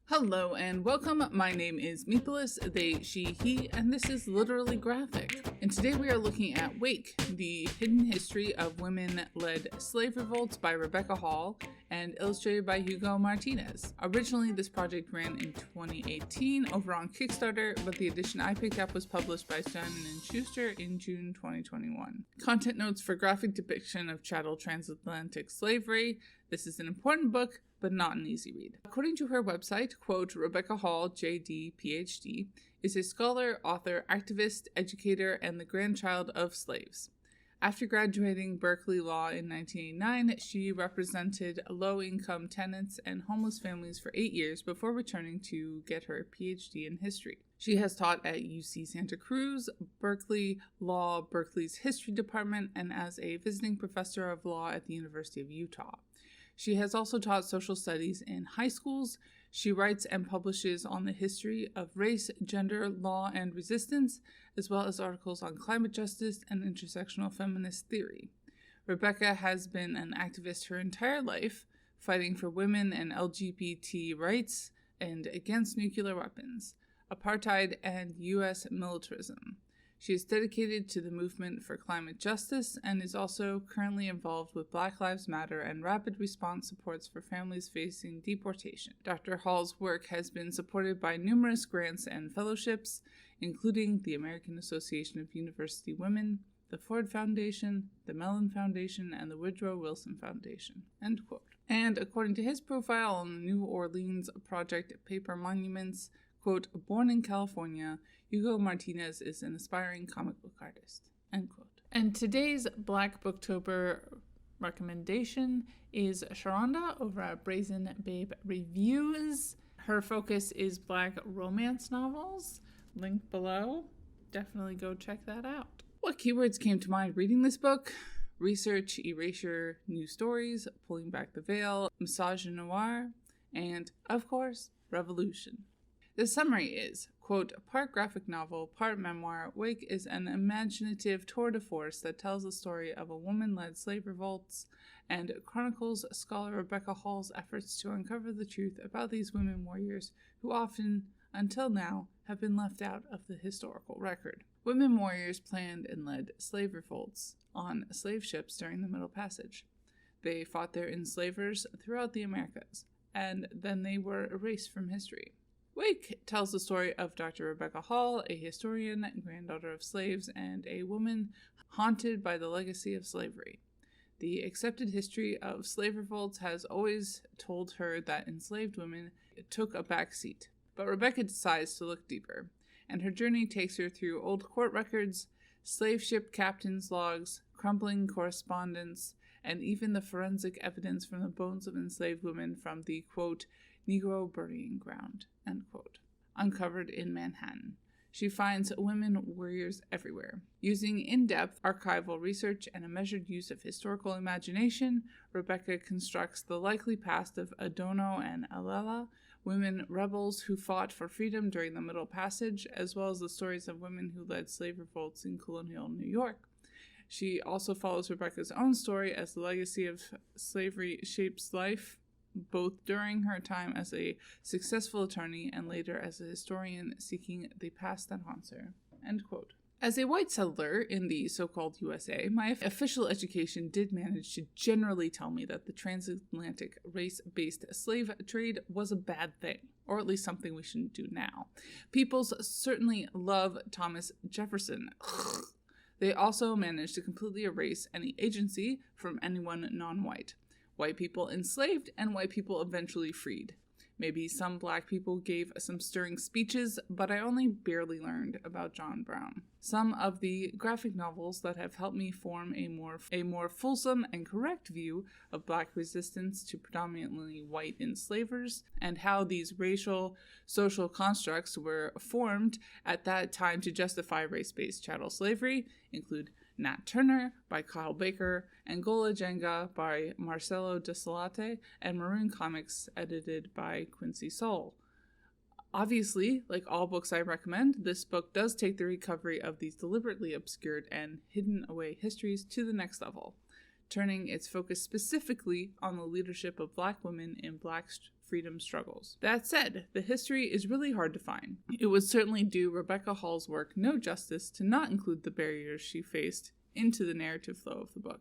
Hello and welcome. My name is Meathless, they, she, he, and this is Literally Graphic. And today we are looking at Wake, the hidden history of women-led slave revolts by Rebecca Hall and illustrated by Hugo Martinez. Originally, this project ran in 2018 over on Kickstarter, but the edition I picked up was published by Stone & Schuster in June 2021. Content notes for graphic depiction of chattel transatlantic slavery. This is an important book, but not an easy read. According to her website, quote, Rebecca Hall, JD, PhD, is a scholar, author, activist, educator, and the grandchild of slaves. After graduating Berkeley Law in 1989, she represented low-income tenants and homeless families for 8 years before returning to get her PhD in history. She has taught at UC Santa Cruz, Berkeley Law, Berkeley's History Department, and as a visiting professor of law at the University of Utah. She has also taught social studies in high schools. She writes and publishes on the history of race, gender, law, and resistance, as well as articles on climate justice and intersectional feminist theory. Rebecca has been an activist her entire life, fighting for women and LGBT rights and against nuclear weapons, apartheid, and U.S. militarism. She is dedicated to the movement for climate justice and is also currently involved with Black Lives Matter and rapid response supports for families facing deportation. Dr. Hall's work has been supported by numerous grants and fellowships, including the American Association of University Women, the Ford Foundation, the Mellon Foundation, and the Woodrow Wilson Foundation. End quote. And according to his profile on the New Orleans Project Paper Monuments, quote, born in California, Hugo Martinez is an aspiring comic book artist, end quote. And today's Black Booktober recommendation is Sharonda over at Brazen Babe Reviews. Her focus is Black romance novels, link below. Definitely go check that out. What keywords came to mind reading this book? Research, erasure, new stories, pulling back the veil, misogynoir, and, of course, revolution. The summary is, quote, part graphic novel, part memoir, Wake is an imaginative tour de force that tells the story of a woman-led slave revolts and chronicles scholar Rebecca Hall's efforts to uncover the truth about these women warriors who often, until now, have been left out of the historical record. Women warriors planned and led slave revolts on slave ships during the Middle Passage. They fought their enslavers throughout the Americas, and then they were erased from history. Wake tells the story of Dr. Rebecca Hall, a historian, granddaughter of slaves, and a woman haunted by the legacy of slavery. The accepted history of slave revolts has always told her that enslaved women took a back seat, but Rebecca decides to look deeper, and her journey takes her through old court records, slave ship captains' logs, crumbling correspondence, and even the forensic evidence from the bones of enslaved women from the, quote, Negro burying ground, end quote, uncovered in Manhattan. She finds women warriors everywhere. Using in-depth archival research and a measured use of historical imagination, Rebecca constructs the likely past of Adono and Alela, women rebels who fought for freedom during the Middle Passage, as well as the stories of women who led slave revolts in colonial New York. She also follows Rebecca's own story as the legacy of slavery shapes life, both during her time as a successful attorney and later as a historian seeking the past that haunts her, end quote. As a white settler in the so-called USA, my official education did manage to generally tell me that the transatlantic race-based slave trade was a bad thing, or at least something we shouldn't do now. Peoples certainly love Thomas Jefferson. They also managed to completely erase any agency from anyone non-white. White people enslaved and white people eventually freed. Maybe some black people gave some stirring speeches, but I only barely learned about John Brown. Some of the graphic novels that have helped me form a more fulsome and correct view of black resistance to predominantly white enslavers and how these racial social constructs were formed at that time to justify race-based chattel slavery include Nat Turner by Kyle Baker, Angola Jenga by Marcelo Desolate, and Maroon Comics edited by Quincy Soul. Obviously, like all books I recommend, this book does take the recovery of these deliberately obscured and hidden away histories to the next level, turning its focus specifically on the leadership of Black women in Black freedom struggles. That said, the history is really hard to find. It would certainly do Rebecca Hall's work no justice to not include the barriers she faced into the narrative flow of the book.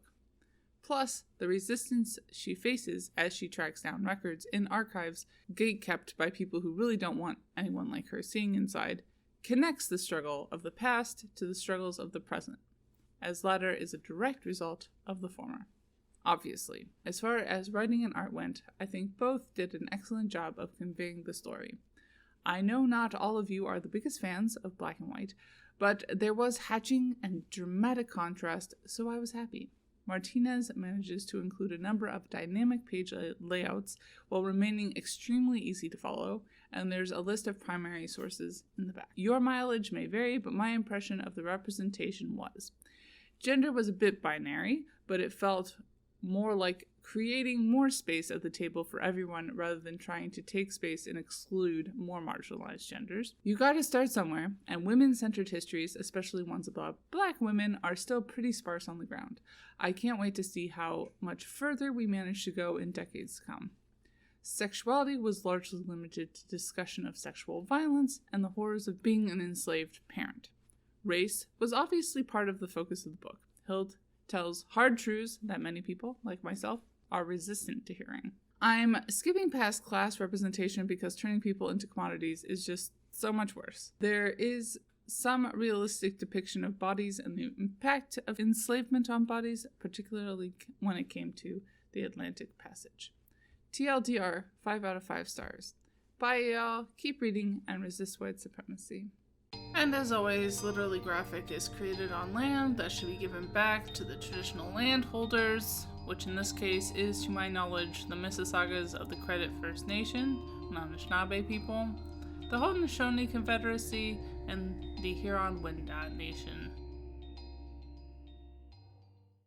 Plus, the resistance she faces as she tracks down records in archives gatekept by people who really don't want anyone like her seeing inside, connects the struggle of the past to the struggles of the present, as latter is a direct result of the former. Obviously, as far as writing and art went, I think both did an excellent job of conveying the story. I know not all of you are the biggest fans of black and white, but there was hatching and dramatic contrast, so I was happy. Martinez manages to include a number of dynamic page layouts while remaining extremely easy to follow, and there's a list of primary sources in the back. Your mileage may vary, but my impression of the representation was: gender was a bit binary, but it felt more like creating more space at the table for everyone rather than trying to take space and exclude more marginalized genders. You gotta start somewhere, and women-centered histories, especially ones about black women, are still pretty sparse on the ground. I can't wait to see how much further we manage to go in decades to come. Sexuality was largely limited to discussion of sexual violence and the horrors of being an enslaved parent. Race was obviously part of the focus of the book. Hild tells hard truths that many people, like myself, are resistant to hearing. I'm skipping past class representation because turning people into commodities is just so much worse. There is some realistic depiction of bodies and the impact of enslavement on bodies, particularly when it came to the Atlantic Passage. TLDR, 5 out of 5 stars. Bye y'all, keep reading and resist white supremacy. And as always, Literally Graphic is created on land that should be given back to the traditional landholders, which in this case is, to my knowledge, the Mississaugas of the Credit First Nation, non-Anishinaabe people, the Haudenosaunee Confederacy, and the Huron-Wendat Nation.